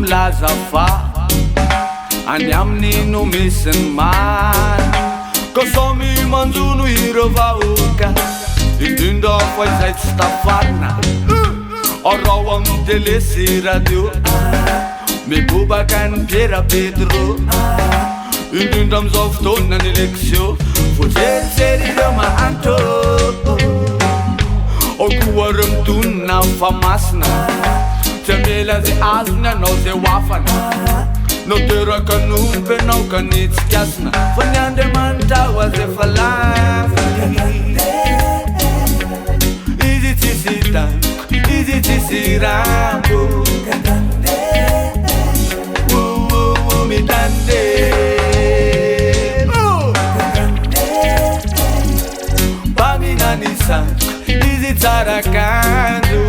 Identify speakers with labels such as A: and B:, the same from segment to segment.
A: milaza fa any amin'ny no misy ny many ko samy manjono ireo vahoaka indrindra fa izay tsy tafarina arao amin'ny télé sy radio mibobaka ny Pierre Pedro indrindra amizao fotoana ny élection voajery ireo mahanto koa reo mitonina fa masina tsy amela zay azony anao zay hoafana no teraka nompo anao ka nitsikasina fa ny Andriamanitra ho azy efa lafiny izy tsisy tanjoko izy tsisy rambo mitande mpaminany sanjoko izy tsara kanjo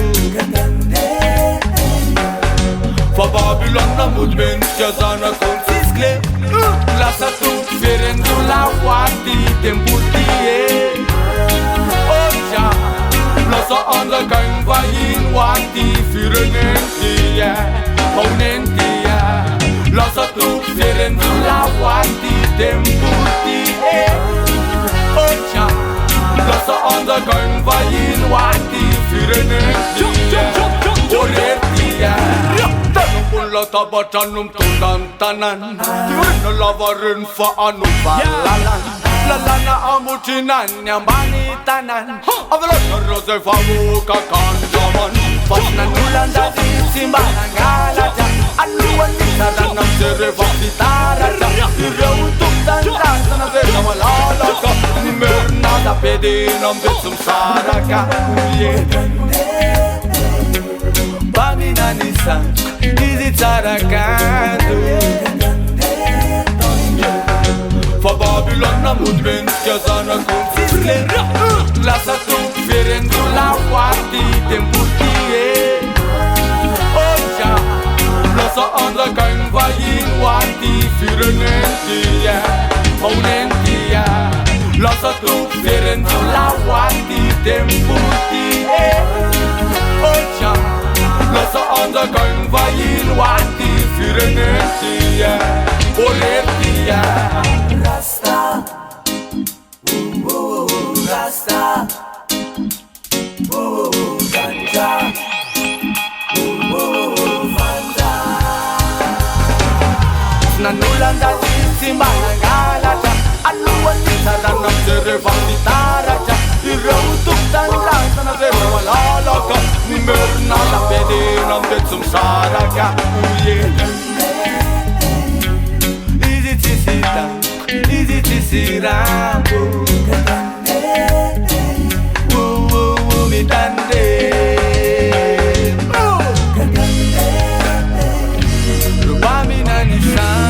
A: fa Babylone namody mendrika zanako ntsisikle lasa tompy ferendola hoaty temboty oja lasa anjakainy vahiny hoaty firenentia maonentia lasa tompy ferendola hoaty temboty oja lasa anjakainy vahiny hoaty firenentia oretia Mulla tabatan tumdan tanan Yurna lavarin fa anubalalan Lalana amutinan nyambani tanan Avalo rose famu kakan jaman Pasnan ulan dati simbahan galaja Aluan nitaranam sere vakitaraja Ire untuk tandang sana sera malalaka Nimerna da pedinam betsum saraka Paminani sanjoko izy tsara kanjo fa Babylone namody mendrika zanako ntsisikle lasa tompy ferendola hoaty temboty oja lasa anjakainy vahiny hoaty firenentia maonentia lasa tompy ferendola hoaty temboty oja lasa anjakainy vahiny hoaty firenentia oretia Rasta Rasta ganja Fanta nanulan dati simbahan galaja aluan nitaranam sere vakitaraja ireo untuk tandang sana sera malalaka Nimerna da pedinam betsum saraka Izy tsisy tanjoko izy tsisy rambo mitande Paminany sanjoko